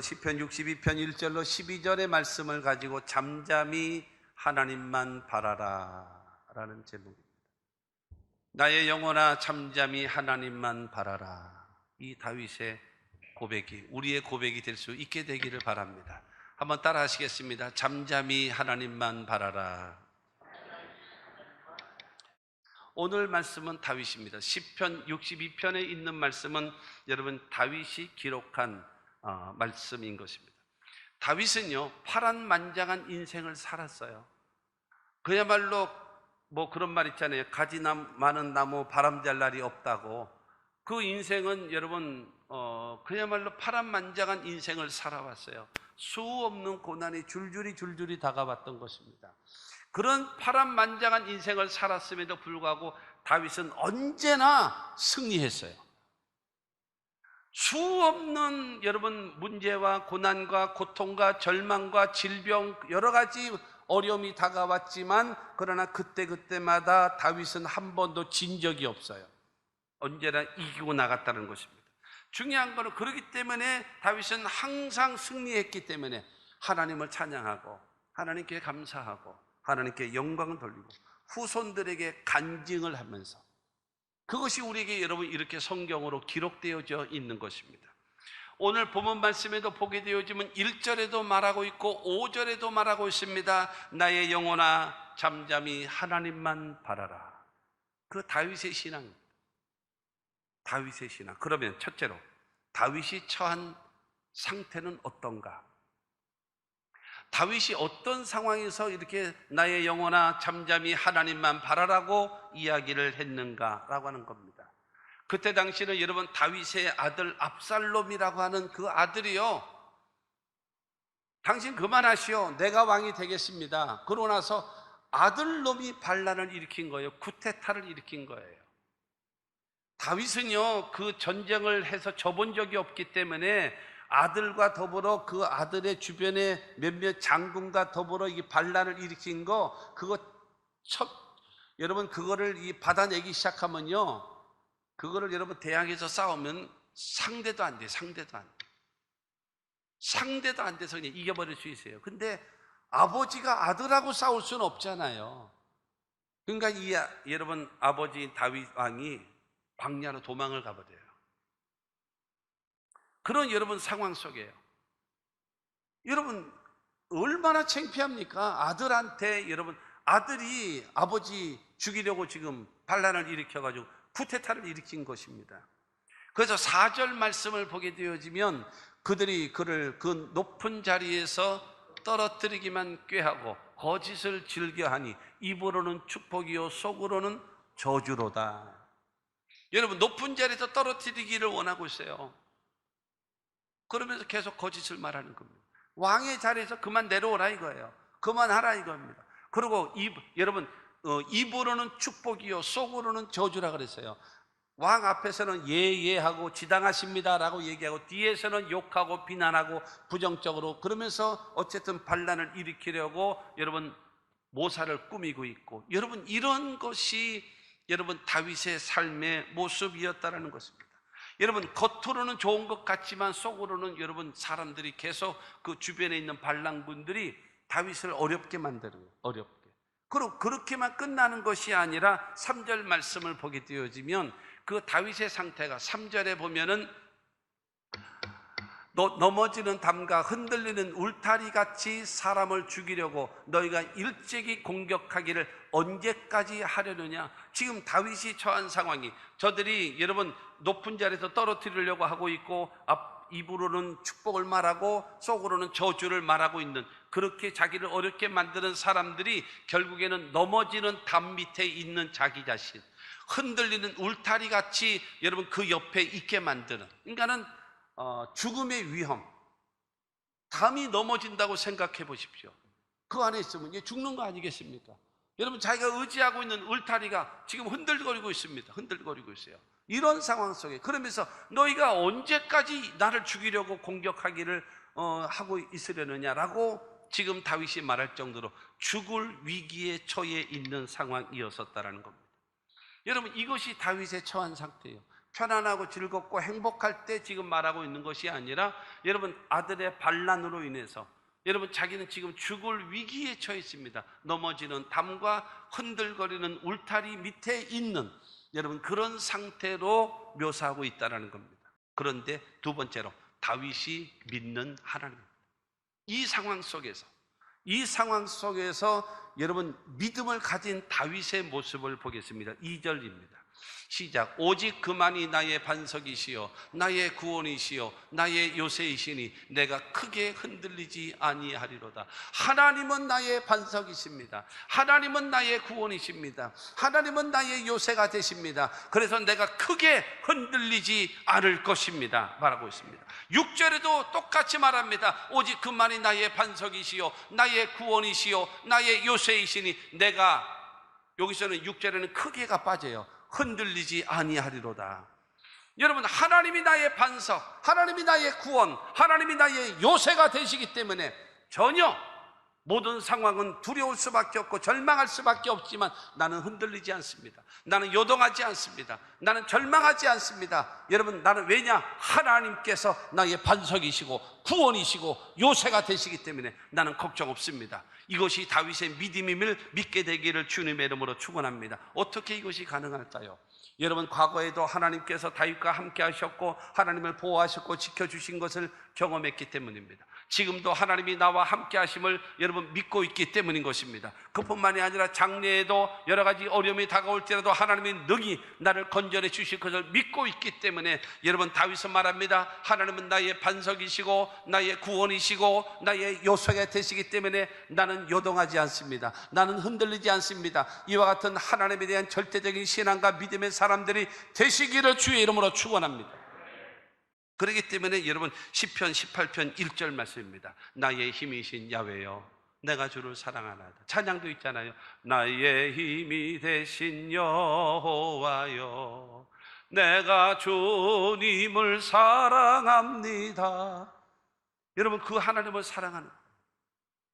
오늘 시편 62편 1절로 12절의 말씀을 가지고 잠잠히 하나님만 바라라 라는 제목입니다. 나의 영혼아 잠잠히 하나님만 바라라. 이 다윗의 고백이 우리의 고백이 될 수 있게 되기를 바랍니다. 한번 따라 하시겠습니다. 잠잠히 하나님만 바라라. 오늘 말씀은 다윗입니다. 시편 62편에 있는 말씀은 여러분 다윗이 기록한 말씀인 것입니다. 다윗은요 파란만장한 인생을 살았어요. 그야말로 그런 말 있잖아요. 가지 많은 나무 바람잘 날이 없다고. 그 인생은 여러분 그야말로 파란만장한 인생을 살아왔어요. 수 없는 고난이 줄줄이 다가왔던 것입니다. 그런 파란만장한 인생을 살았음에도 불구하고 다윗은 언제나 승리했어요. 수 없는 여러분 문제와 고난과 고통과 절망과 질병 여러 가지 어려움이 다가왔지만 그러나 그때마다 다윗은 한 번도 진 적이 없어요. 언제나 이기고 나갔다는 것입니다. 중요한 것은 그렇기 때문에 다윗은 항상 승리했기 때문에 하나님을 찬양하고 하나님께 감사하고 하나님께 영광을 돌리고 후손들에게 간증을 하면서 그것이 우리에게 여러분 이렇게 성경으로 기록되어져 있는 것입니다. 오늘 본문 말씀에도 보게 되어지면 1절에도 말하고 있고 5절에도 말하고 있습니다. 나의 영혼아 잠잠히 하나님만 바라라. 그 다윗의 신앙입니다. 다윗의 신앙. 그러면 첫째로 다윗이 처한 상태는 어떤가? 다윗이 어떤 상황에서 이렇게 나의 영혼아 잠잠히 하나님만 바라라고 이야기를 했는가라고 하는 겁니다. 그때 당시는 여러분 다윗의 아들 압살롬이라고 하는 그 아들이요, 당신 그만하시오, 내가 왕이 되겠습니다. 그러고 나서 아들놈이 반란을 일으킨 거예요. 쿠데타를 일으킨 거예요. 다윗은요 그 전쟁을 해서 져본 적이 없기 때문에 아들과 더불어 그 아들의 주변에 몇몇 장군과 더불어 이 반란을 일으킨 여러분 그거를 받아내기 시작하면요, 그거를 여러분 대항해서 싸우면 상대도 안 돼. 상대도 안 돼서 그냥 이겨버릴 수 있어요. 근데 아버지가 아들하고 싸울 수는 없잖아요. 그러니까 여러분 아버지 다윗 왕이 광야로 도망을 가버려요. 그런 여러분 상황 속에요. 여러분 얼마나 창피합니까? 아들한테 여러분 아들이 아버지 죽이려고 지금 반란을 일으켜가지고 쿠데타를 일으킨 것입니다. 그래서 4절 말씀을 보게 되어지면 그들이 그를 그 높은 자리에서 떨어뜨리기만 꾀하고 거짓을 즐겨하니 입으로는 축복이요 속으로는 저주로다. 여러분 높은 자리에서 떨어뜨리기를 원하고 있어요. 그러면서 계속 거짓을 말하는 겁니다. 왕의 자리에서 그만 내려오라 이거예요. 그만하라 이겁니다. 그리고 여러분 입으로는 축복이요 속으로는 저주라 그랬어요. 왕 앞에서는 예하고 지당하십니다 라고 얘기하고 뒤에서는 욕하고 비난하고 부정적으로 그러면서 어쨌든 반란을 일으키려고 여러분 모사를 꾸미고 있고, 여러분 이런 것이 여러분 다윗의 삶의 모습이었다는 것입니다. 여러분 겉으로는 좋은 것 같지만 속으로는 여러분 사람들이 계속 그 주변에 있는 반란군들이 다윗을 어렵게 만드는 거예요. 어렵게. 그리고 그렇게만 끝나는 것이 아니라 3절 말씀을 보게 되어지면 그 다윗의 상태가 3절에 보면은 넘어지는 담과 흔들리는 울타리같이 사람을 죽이려고 너희가 일찍이 공격하기를 언제까지 하려느냐. 지금 다윗이 처한 상황이 저들이 여러분 높은 자리에서 떨어뜨리려고 하고 있고 입으로는 축복을 말하고 속으로는 저주를 말하고 있는, 그렇게 자기를 어렵게 만드는 사람들이 결국에는 넘어지는 담 밑에 있는 자기 자신, 흔들리는 울타리같이 여러분 그 옆에 있게 만드는, 그러니까는 죽음의 위험, 담이 넘어진다고 생각해 보십시오. 그 안에 있으면 죽는 거 아니겠습니까? 여러분 자기가 의지하고 있는 울타리가 지금 흔들거리고 있습니다. 흔들거리고 있어요. 이런 상황 속에 그러면서 너희가 언제까지 나를 죽이려고 공격하기를 하고 있으려느냐라고 지금 다윗이 말할 정도로 죽을 위기에 처해 있는 상황이었었다라는 겁니다. 여러분 이것이 다윗의 처한 상태예요. 편안하고 즐겁고 행복할 때 지금 말하고 있는 것이 아니라 여러분 아들의 반란으로 인해서 여러분 자기는 지금 죽을 위기에 처해 있습니다. 넘어지는 담과 흔들거리는 울타리 밑에 있는 여러분 그런 상태로 묘사하고 있다는 겁니다. 그런데 두 번째로 다윗이 믿는 하나님입니다. 이 상황 속에서 여러분 믿음을 가진 다윗의 모습을 보겠습니다. 2절입니다. 시작. 오직 그만이 나의 반석이시요 나의 구원이시요 나의 요새이시니 내가 크게 흔들리지 아니하리로다. 하나님은 나의 반석이십니다. 하나님은 나의 구원이십니다. 하나님은 나의 요새가 되십니다. 그래서 내가 크게 흔들리지 않을 것입니다 말하고 있습니다. 6절에도 똑같이 말합니다. 오직 그만이 나의 반석이시요 나의 구원이시요 나의 요새이시니 내가, 여기서는 6절에는 크게가 빠져요. 흔들리지 아니하리로다. 여러분 하나님이 나의 반석, 하나님이 나의 구원, 하나님이 나의 요새가 되시기 때문에 전혀 모든 상황은 두려울 수밖에 없고 절망할 수밖에 없지만 나는 흔들리지 않습니다. 나는 요동하지 않습니다. 나는 절망하지 않습니다. 여러분 나는 왜냐? 하나님께서 나의 반석이시고 구원이시고 요새가 되시기 때문에 나는 걱정 없습니다. 이것이 다윗의 믿음임을 믿게 되기를 주님의 이름으로 축원합니다. 어떻게 이것이 가능할까요? 여러분 과거에도 하나님께서 다윗과 함께 하셨고 하나님을 보호하셨고 지켜주신 것을 경험했기 때문입니다. 지금도 하나님이 나와 함께 하심을 여러분 믿고 있기 때문인 것입니다. 그뿐만이 아니라 장래에도 여러 가지 어려움이 다가올지라도 하나님이 능히 나를 건져내 주실 것을 믿고 있기 때문에 여러분 다윗은 말합니다. 하나님은 나의 반석이시고 나의 구원이시고 나의 요새가 되시기 때문에 나는 요동하지 않습니다. 나는 흔들리지 않습니다. 이와 같은 하나님에 대한 절대적인 신앙과 믿음의 사람들이 되시기를 주의 이름으로 축원합니다. 그렇기 때문에 여러분 시편 18편 1절 말씀입니다. 나의 힘이신 야훼여 내가 주를 사랑하나이다. 찬양도 있잖아요. 나의 힘이 되신 여호와여 내가 주님을 사랑합니다. 여러분 그 하나님을 사랑하는,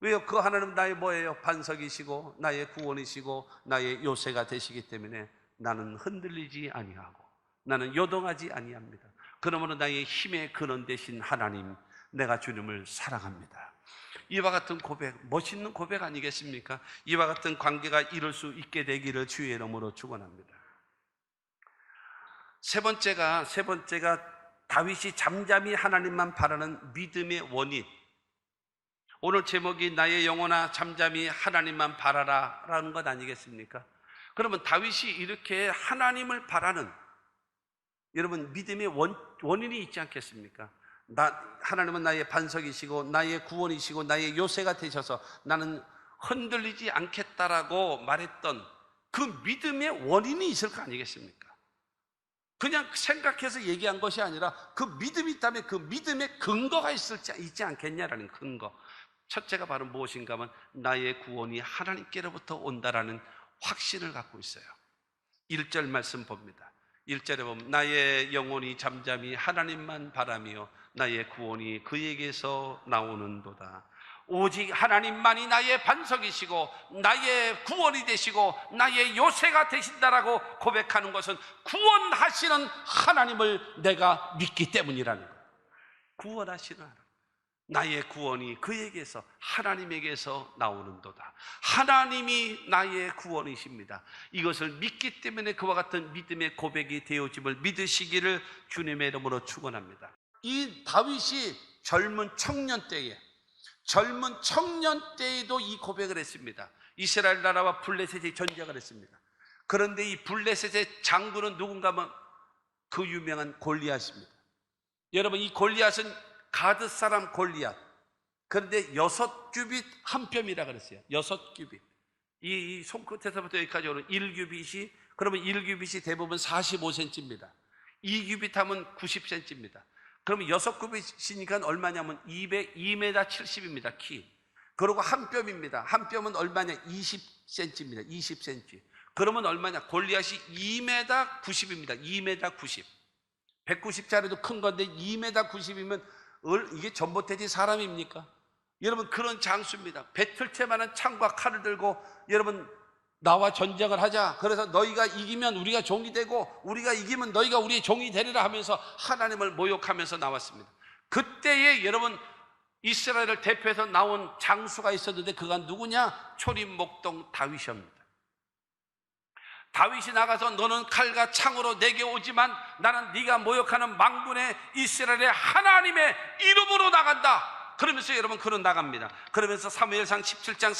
왜요? 그 하나님은 나의 뭐예요? 반석이시고 나의 구원이시고 나의 요새가 되시기 때문에 나는 흔들리지 아니하고 나는 요동하지 아니합니다. 그러므로 나의 힘의 근원 되신 하나님, 내가 주님을 사랑합니다. 이와 같은 고백, 멋있는 고백 아니겠습니까? 이와 같은 관계가 이룰 수 있게 되기를 주의 이름으로 축원합니다. 세 번째가 다윗이 잠잠히 하나님만 바라는 믿음의 원인. 오늘 제목이 나의 영혼아 잠잠히 하나님만 바라라 라는 것 아니겠습니까? 그러면 다윗이 이렇게 하나님을 바라는 여러분 믿음의 원인이 있지 않겠습니까? 하나님은 나의 반석이시고 나의 구원이시고 나의 요새가 되셔서 나는 흔들리지 않겠다라고 말했던 그 믿음의 원인이 있을 거 아니겠습니까? 그냥 생각해서 얘기한 것이 아니라 그 믿음이 있다면 그 믿음의 근거가 있지 않겠냐라는 근거. 첫째가 바로 무엇인가 하면 나의 구원이 하나님께로부터 온다라는 확신을 갖고 있어요. 1절 말씀 봅니다. 1절에 보면 나의 영혼이 잠잠히 하나님만 바라며 나의 구원이 그에게서 나오는도다. 오직 하나님만이 나의 반석이시고 나의 구원이 되시고 나의 요새가 되신다라고 고백하는 것은 구원하시는 하나님을 내가 믿기 때문이라는 거예요. 구원하시는 하나님, 나의 구원이 그에게서 하나님에게서 나오는도다. 하나님이 나의 구원이십니다. 이것을 믿기 때문에 그와 같은 믿음의 고백이 되어짐을 믿으시기를 주님의 이름으로 축원합니다. 이 다윗이 젊은 청년 때에도 이 고백을 했습니다. 이스라엘 나라와 블레셋이 전쟁을 했습니다. 그런데 이 블레셋의 장군은 누군가 하면 그 유명한 골리앗입니다. 여러분 이 골리앗은 가드 사람 골리앗. 그런데 6규빗 한 뼘이라 그랬어요. 6규빗. 이 손끝에서부터 여기까지 오는 1규빗이, 그러면 1규빗이 대부분 45cm입니다. 2규빗 하면 90cm입니다. 그러면 6규빗이니까 얼마냐면 2m 70입니다. 키. 그리고 한 뼘입니다. 한 뼘은 얼마냐? 20cm입니다. 20cm. 그러면 얼마냐? 골리앗이 2m 90입니다. 2m 90. 190짜리도 큰 건데 2m 90이면 이게 전봇대지 사람입니까? 여러분 그런 장수입니다. 배틀채만한 창과 칼을 들고 여러분 나와 전쟁을 하자. 그래서 너희가 이기면 우리가 종이 되고 우리가 이기면 너희가 우리의 종이 되리라 하면서 하나님을 모욕하면서 나왔습니다. 그때에 여러분 이스라엘을 대표해서 나온 장수가 있었는데 그가 누구냐? 초림목동 다윗이옵니다. 다윗이 나가서 너는 칼과 창으로 내게 오지만 나는 네가 모욕하는 망군의 이스라엘의 하나님의 이름으로 나간다. 그러면서 여러분 그는 나갑니다. 그러면서 사무엘상 17장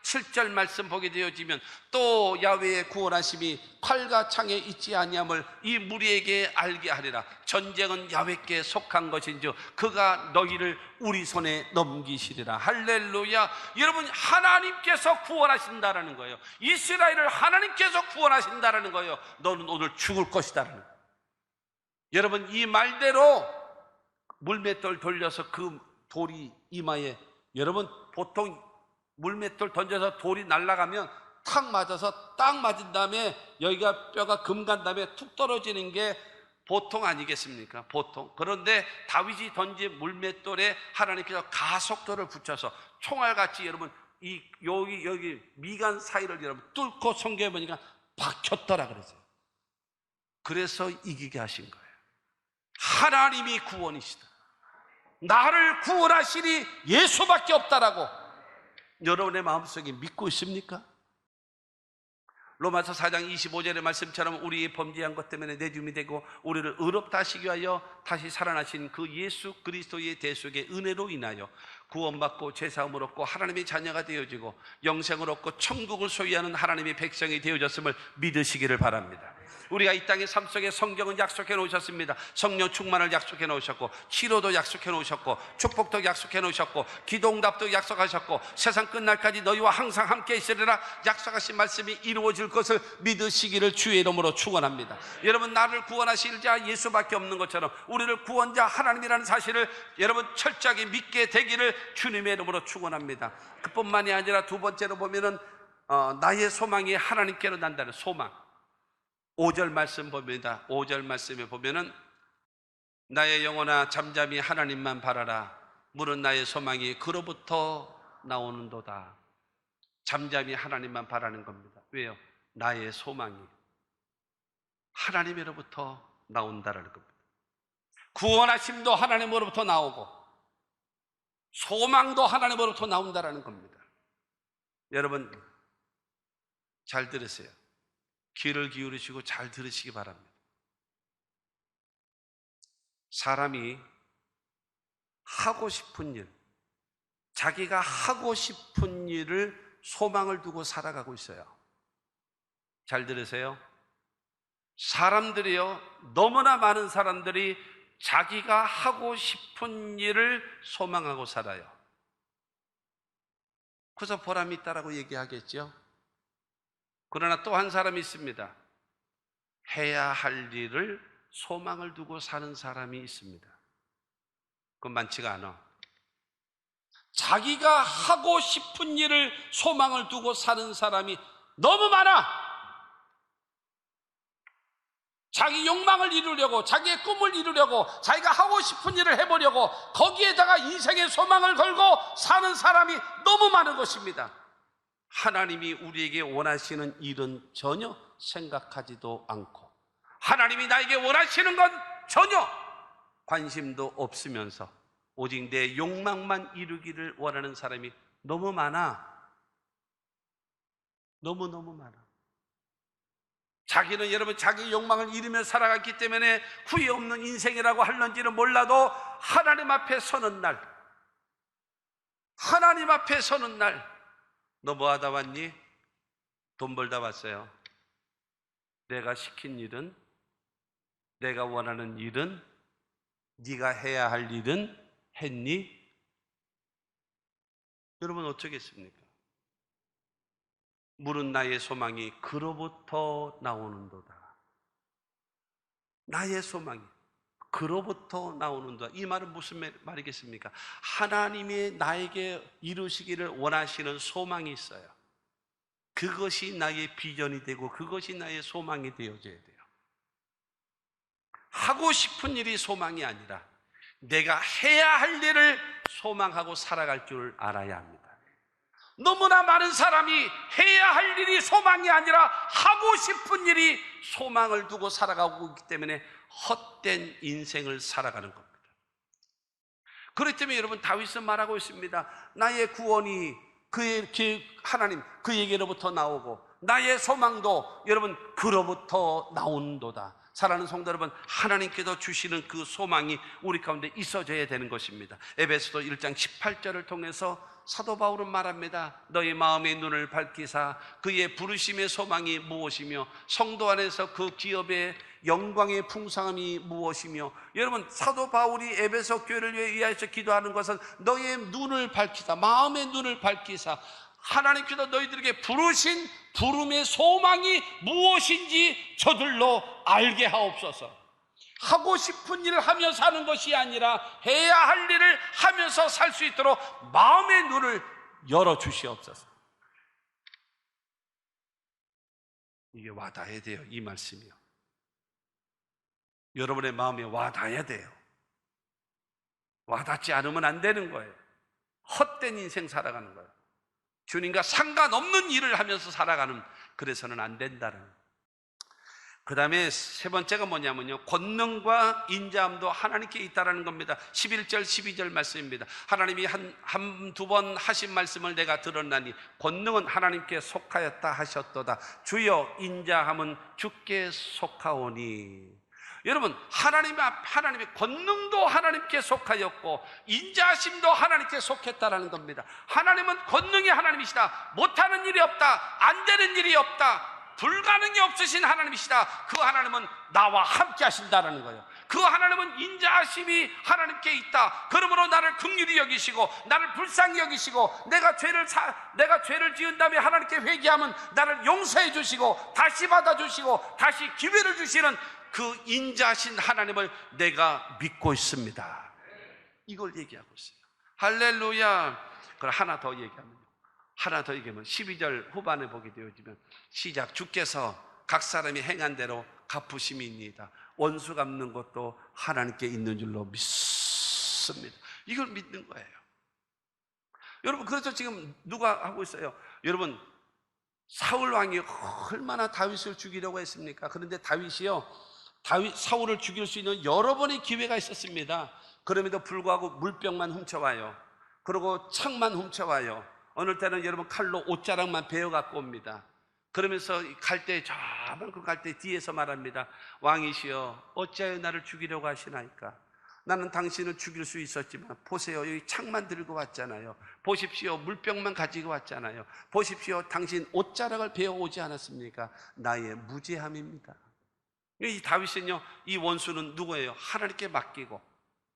47절 말씀 보게 되어지면 또 야훼의 구원하심이 칼과 창에 있지 아니함을 이 무리에게 알게 하리라. 전쟁은 야훼께 속한 것인즉 그가 너희를 우리 손에 넘기시리라. 할렐루야. 여러분 하나님께서 구원하신다라는 거예요. 이스라엘을 하나님께서 구원하신다라는 거예요. 너는 오늘 죽을 것이다라는 거예요. 여러분 이 말대로 물맷돌 돌려서 그 돌이 이마에, 여러분 보통 물맷돌 던져서 돌이 날아가면 탁 맞아서 딱 맞은 다음에 여기가 뼈가 금 간 다음에 툭 떨어지는 게 보통 아니겠습니까? 보통. 그런데 다윗이 던진 물맷돌에 하나님께서 가속도를 붙여서 총알같이 여러분 여기 미간 사이를 여러분 뚫고 성경에 보니까 박혔더라 그랬어요. 그래서 이기게 하신 거예요. 하나님이 구원이시다. 나를 구원하시니 예수밖에 없다라고 여러분의 마음속에 믿고 있습니까? 로마서 4장 25절의 말씀처럼 우리의 범죄한 것 때문에 내줌이 되고 우리를 의롭다 하시기 위하여 다시 살아나신 그 예수 그리스도의 대속의 은혜로 인하여 구원받고 죄사함을 얻고 하나님의 자녀가 되어지고 영생을 얻고 천국을 소유하는 하나님의 백성이 되어졌음을 믿으시기를 바랍니다. 우리가 이 땅의 삶 속에 성경은 약속해 놓으셨습니다. 성령 충만을 약속해 놓으셨고 치료도 약속해 놓으셨고 축복도 약속해 놓으셨고 기도응답도 약속하셨고 세상 끝날까지 너희와 항상 함께 있으리라 약속하신 말씀이 이루어질 것을 믿으시기를 주의 이름으로 축원합니다. 여러분 나를 구원하실 자 예수밖에 없는 것처럼 우리를 구원자 하나님이라는 사실을 여러분 철저하게 믿게 되기를 주님의 이름으로 축원합니다. 그뿐만이 아니라 두 번째로 보면은 나의 소망이 하나님께로 난다는 소망. 5절 말씀 봅니다. 5절 말씀에 보면은 나의 영혼아 잠잠히 하나님만 바라라. 물은 나의 소망이 그로부터 나오는도다. 잠잠히 하나님만 바라는 겁니다. 왜요? 나의 소망이 하나님으로부터 나온다라는 겁니다. 구원하심도 하나님으로부터 나오고 소망도 하나님으로부터 나온다라는 겁니다. 여러분 잘 들으세요. 귀를 기울이시고 잘 들으시기 바랍니다. 사람이 하고 싶은 일, 자기가 하고 싶은 일을 소망을 두고 살아가고 있어요. 잘 들으세요. 사람들이요, 너무나 많은 사람들이 자기가 하고 싶은 일을 소망하고 살아요. 그래서 보람이 있다라고 얘기하겠죠. 그러나 또 한 사람이 있습니다. 해야 할 일을 소망을 두고 사는 사람이 있습니다. 그건 많지가 않아. 자기가 하고 싶은 일을 소망을 두고 사는 사람이 너무 많아. 자기 욕망을 이루려고, 자기의 꿈을 이루려고, 자기가 하고 싶은 일을 해보려고 거기에다가 인생의 소망을 걸고 사는 사람이 너무 많은 것입니다. 하나님이 우리에게 원하시는 일은 전혀 생각하지도 않고 하나님이 나에게 원하시는 건 전혀 관심도 없으면서 오직 내 욕망만 이루기를 원하는 사람이 너무 많아. 너무너무 많아. 자기는 여러분 자기 욕망을 이루며 살아갔기 때문에 후회 없는 인생이라고 할런지는 몰라도 하나님 앞에 서는 날, 하나님 앞에 서는 날 너 뭐 하다 왔니? 돈 벌다 왔어요. 내가 시킨 일은, 내가 원하는 일은, 네가 해야 할 일은 했니? 여러분 어쩌겠습니까? 물은 나의 소망이 그로부터 나오는도다. 나의 소망이 그로부터 나오는도다. 이 말은 무슨 말이겠습니까? 하나님이 나에게 이루시기를 원하시는 소망이 있어요. 그것이 나의 비전이 되고 그것이 나의 소망이 되어져야 돼요. 하고 싶은 일이 소망이 아니라 내가 해야 할 일을 소망하고 살아갈 줄 알아야 합니다. 너무나 많은 사람이 해야 할 일이 소망이 아니라 하고 싶은 일이 소망을 두고 살아가고 있기 때문에 헛된 인생을 살아가는 겁니다. 그렇기 때문에 여러분, 다윗은 말하고 있습니다. 나의 구원이 하나님 그에게로부터 나오고 나의 소망도 여러분 그로부터 나온도다. 사랑하는 성도 여러분, 하나님께서 주시는 그 소망이 우리 가운데 있어져야 되는 것입니다. 에베소서 1장 18절을 통해서 사도 바울은 말합니다. 너희 마음의 눈을 밝히사 그의 부르심의 소망이 무엇이며 성도 안에서 그 기업의 영광의 풍성함이 무엇이며. 여러분, 사도 바울이 에베소 교회를 위하여서 기도하는 것은 너의 눈을 밝히사, 마음의 눈을 밝히사 하나님께서 너희들에게 부르신 부름의 소망이 무엇인지 저들로 알게 하옵소서. 하고 싶은 일을 하며 사는 것이 아니라 해야 할 일을 하면서 살 수 있도록 마음의 눈을 열어주시옵소서. 이게 와닿아야 돼요. 이 말씀이요. 여러분의 마음에 와닿아야 돼요. 와닿지 않으면 안 되는 거예요. 헛된 인생 살아가는 거예요. 주님과 상관없는 일을 하면서 살아가는, 그래서는 안 된다는. 그 다음에 세 번째가 뭐냐면요, 권능과 인자함도 하나님께 있다라는 겁니다. 11절 12절 말씀입니다. 하나님이 두 번 하신 말씀을 내가 들었나니 권능은 하나님께 속하였다 하셨도다. 주여 인자함은 주께 속하오니. 여러분, 하나님의 권능도 하나님께 속하였고 인자하심도 하나님께 속했다라는 겁니다. 하나님은 권능의 하나님이시다. 못하는 일이 없다. 안 되는 일이 없다. 불가능이 없으신 하나님이시다. 그 하나님은 나와 함께 하신다라는 거예요. 그 하나님은 인자하심이 하나님께 있다. 그러므로 나를 긍휼히 여기시고 나를 불쌍히 여기시고 내가 죄를 지은 다음에 하나님께 회개하면 나를 용서해 주시고 다시 받아주시고 다시 기회를 주시는 그 인자하신 하나님을 내가 믿고 있습니다. 이걸 얘기하고 있어요. 할렐루야. 그럼 하나 더 얘기하면 12절 후반에 보게 되어지면 시작. 주께서 각 사람이 행한 대로 갚으심이니이다. 원수 갚는 것도 하나님께 있는 줄로 믿습니다. 이걸 믿는 거예요. 여러분, 그래서 지금 누가 하고 있어요? 여러분, 사울 왕이 얼마나 다윗을 죽이려고 했습니까? 그런데 사울을 죽일 수 있는 여러 번의 기회가 있었습니다. 그럼에도 불구하고 물병만 훔쳐와요. 그리고 창만 훔쳐와요. 어느 때는 여러분 칼로 옷자락만 베어 갖고 옵니다. 그러면서 저만큼 갈 때 뒤에서 말합니다. 왕이시여, 어찌하여 나를 죽이려고 하시나이까? 나는 당신을 죽일 수 있었지만 보세요, 여기 창만 들고 왔잖아요. 보십시오, 물병만 가지고 왔잖아요. 보십시오, 당신 옷자락을 베어 오지 않았습니까? 나의 무죄함입니다. 이 다윗은요, 이 원수는 누구예요? 하나님께 맡기고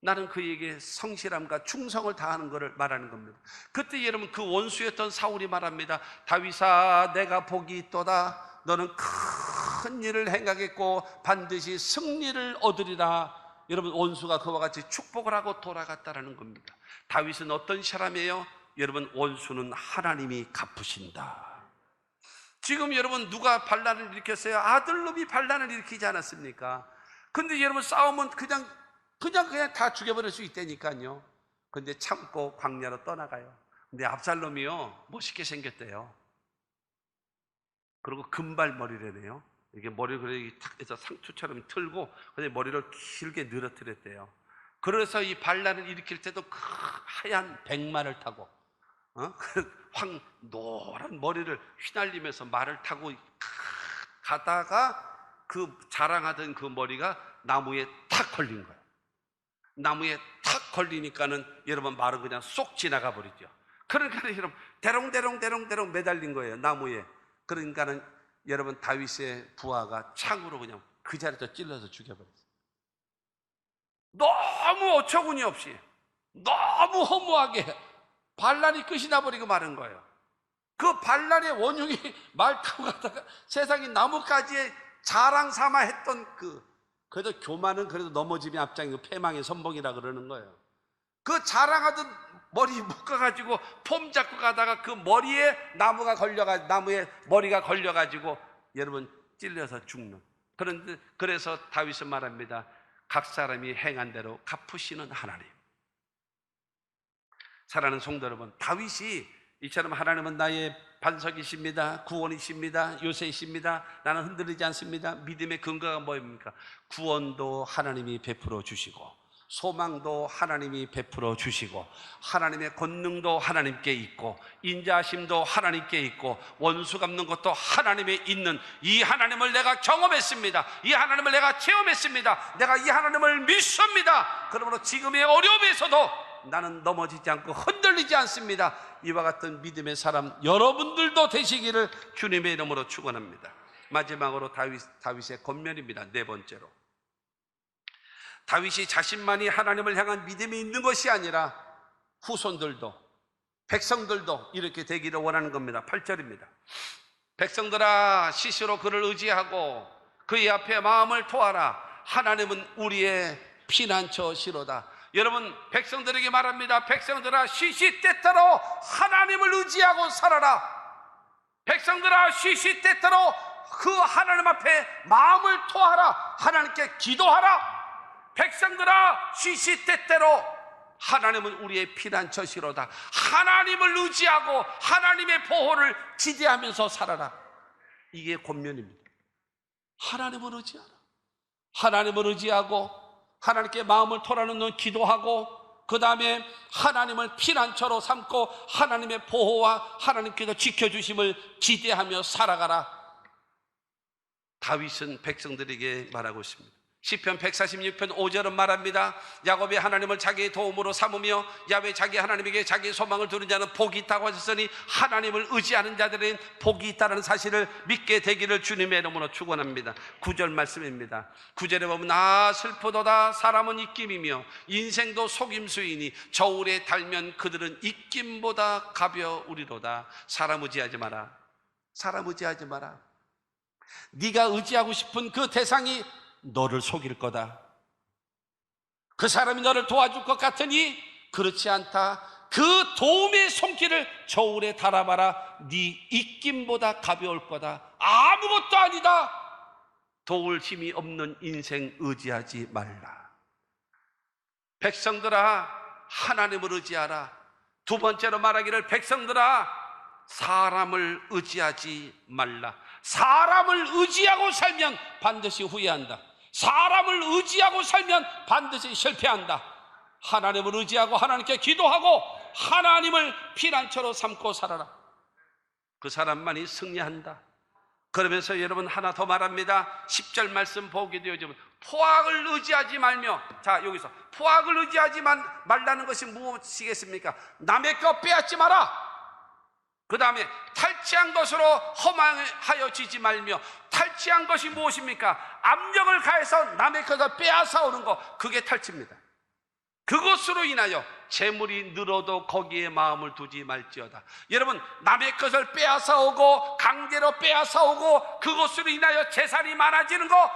나는 그에게 성실함과 충성을 다하는 것을 말하는 겁니다. 그때 여러분, 그 원수였던 사울이 말합니다. 다윗아, 내가 복이 있도다. 너는 큰 일을 행하겠고 반드시 승리를 얻으리라. 여러분, 원수가 그와 같이 축복을 하고 돌아갔다라는 겁니다. 다윗은 어떤 사람이에요? 여러분, 원수는 하나님이 갚으신다. 지금 여러분, 누가 반란을 일으켰어요? 아들놈이 반란을 일으키지 않았습니까? 근데 여러분, 싸우면 그냥 다 죽여버릴 수 있다니까요. 근데 참고 광야로 떠나가요. 근데 압살롬이요, 멋있게 생겼대요. 그리고 금발머리래네요. 이게 머리를 탁 해서 상투처럼 틀고, 근데 머리를 길게 늘어뜨렸대요. 그래서 이 반란을 일으킬 때도 그 하얀 백마를 타고, 노란 머리를 휘날리면서 말을 타고 가다가 그 자랑하던 그 머리가 나무에 탁 걸린 거예요. 나무에 탁 걸리니까는 여러분, 말은 그냥 쏙 지나가 버리죠. 그러니까 여러분, 대롱대롱 매달린 거예요, 나무에. 그러니까는 여러분, 다윗의 부하가 창으로 그냥 그 자리에서 찔러서 죽여버렸어요. 너무 어처구니 없이, 너무 허무하게 반란이 끝이 나버리고 마는 거예요. 그 반란의 원흉이 말 타고 가다가 세상이 나뭇가지에 자랑 삼아 했던 그래도 교만은 그래도 넘어짐이 앞장이고 패망의 선봉이라 그러는 거예요. 그 자랑하던 머리 묶어가지고 폼 잡고 가다가 그 머리에 나무에 머리가 걸려가지고 여러분 찔려서 죽는. 그래서 다윗은 말합니다. 각 사람이 행한 대로 갚으시는 하나님. 사랑하는 성도 여러분, 다윗이 이처럼 하나님은 나의 반석이십니다. 구원이십니다. 요새이십니다. 나는 흔들리지 않습니다. 믿음의 근거가 뭐입니까? 구원도 하나님이 베풀어 주시고, 소망도 하나님이 베풀어 주시고, 하나님의 권능도 하나님께 있고, 인자하심도 하나님께 있고, 원수 갚는 것도 하나님에 있는 이 하나님을 내가 경험했습니다. 이 하나님을 내가 체험했습니다. 내가 이 하나님을 믿습니다. 그러므로 지금의 어려움에서도 나는 넘어지지 않고 흔들리지 않습니다. 이와 같은 믿음의 사람 여러분들도 되시기를 주님의 이름으로 축원합니다. 마지막으로 다윗의 권면입니다. 네 번째로, 다윗이 자신만이 하나님을 향한 믿음이 있는 것이 아니라 후손들도, 백성들도 이렇게 되기를 원하는 겁니다. 8절입니다. 백성들아, 시시로 그를 의지하고 그의 앞에 마음을 토하라. 하나님은 우리의 피난처시로다. 여러분, 백성들에게 말합니다. 백성들아, 시시때때로 하나님을 의지하고 살아라. 백성들아, 시시때때로 그 하나님 앞에 마음을 토하라. 하나님께 기도하라. 백성들아, 시시때때로 하나님은 우리의 피난처시로다. 하나님을 의지하고 하나님의 보호를 기대하면서 살아라. 이게 권면입니다. 하나님을 의지하라. 하나님을 의지하고 하나님께 마음을 토라는 넌 기도하고, 그 다음에 하나님을 피난처로 삼고 하나님의 보호와 하나님께서 지켜주심을 기대하며 살아가라. 다윗은 백성들에게 말하고 있습니다. 시편 146편 5절은 말합니다. 야곱이 하나님을 자기의 도움으로 삼으며 야훼 자기 하나님에게 자기의 소망을 두는 자는 복이 있다고 하셨으니, 하나님을 의지하는 자들은 복이 있다는 사실을 믿게 되기를 주님의 이름으로 축원합니다. 9절 말씀입니다. 9절에 보면 슬프도다. 사람은 입김이며 인생도 속임수이니 저울에 달면 그들은 입김보다 가벼우리로다. 사람 의지하지 마라. 사람 의지하지 마라. 네가 의지하고 싶은 그 대상이 너를 속일 거다. 그 사람이 너를 도와줄 것 같으니 그렇지 않다. 그 도움의 손길을 저울에 달아봐라. 네 입김보다 가벼울 거다. 아무것도 아니다. 도울 힘이 없는 인생 의지하지 말라. 백성들아, 하나님을 의지하라. 두 번째로 말하기를, 백성들아, 사람을 의지하지 말라. 사람을 의지하고 살면 반드시 후회한다. 사람을 의지하고 살면 반드시 실패한다. 하나님을 의지하고 하나님께 기도하고 하나님을 피난처로 삼고 살아라. 그 사람만이 승리한다. 그러면서 여러분 하나 더 말합니다. 10절 말씀 보게 되어지면, 포악을 의지하지 말며, 자, 여기서 포악을 의지하지 말라는 것이 무엇이겠습니까? 남의 것 빼앗지 마라. 그 다음에 탈취한 것으로 허망하여지지 말며, 탈취한 것이 무엇입니까? 압력을 가해서 남의 것을 빼앗아 오는 것, 그게 탈취입니다. 그것으로 인하여 재물이 늘어도 거기에 마음을 두지 말지어다. 여러분, 남의 것을 빼앗아 오고 강제로 빼앗아 오고 그것으로 인하여 재산이 많아지는 거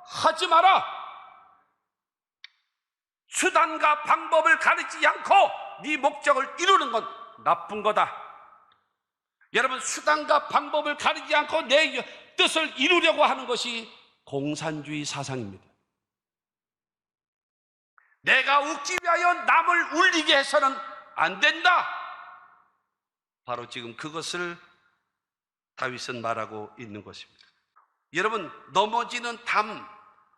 하지 마라. 수단과 방법을 가리지 않고 네 목적을 이루는 건 나쁜 거다. 여러분, 수단과 방법을 가리지 않고 내 뜻을 이루려고 하는 것이 공산주의 사상입니다. 내가 웃기 위하여 남을 울리게 해서는 안 된다. 바로 지금 그것을 다윗은 말하고 있는 것입니다. 여러분, 넘어지는 담,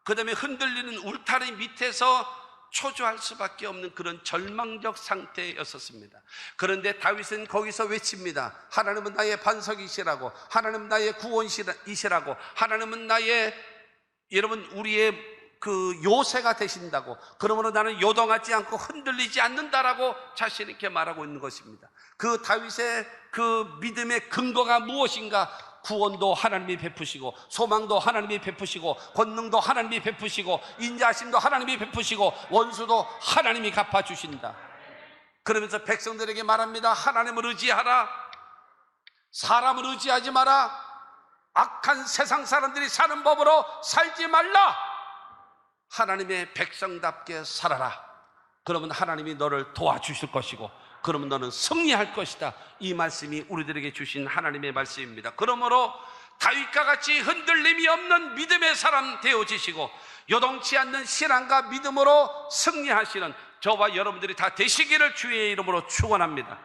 그 다음에 흔들리는 울타리 밑에서 초조할 수밖에 없는 그런 절망적 상태였었습니다. 그런데 다윗은 거기서 외칩니다. 하나님은 나의 반석이시라고, 하나님은 나의 구원이시라고, 하나님은 나의, 여러분, 우리의 그 요새가 되신다고, 그러므로 나는 요동하지 않고 흔들리지 않는다라고 자신 있게 말하고 있는 것입니다. 그 다윗의 그 믿음의 근거가 무엇인가? 구원도 하나님이 베푸시고, 소망도 하나님이 베푸시고, 권능도 하나님이 베푸시고, 인자하심도 하나님이 베푸시고, 원수도 하나님이 갚아주신다. 그러면서 백성들에게 말합니다. 하나님을 의지하라. 사람을 의지하지 마라. 악한 세상 사람들이 사는 법으로 살지 말라. 하나님의 백성답게 살아라. 그러면 하나님이 너를 도와주실 것이고, 그러면 너는 승리할 것이다. 이 말씀이 우리들에게 주신 하나님의 말씀입니다. 그러므로 다윗과 같이 흔들림이 없는 믿음의 사람 되어지시고, 요동치 않는 신앙과 믿음으로 승리하시는 저와 여러분들이 다 되시기를 주의 이름으로 축원합니다.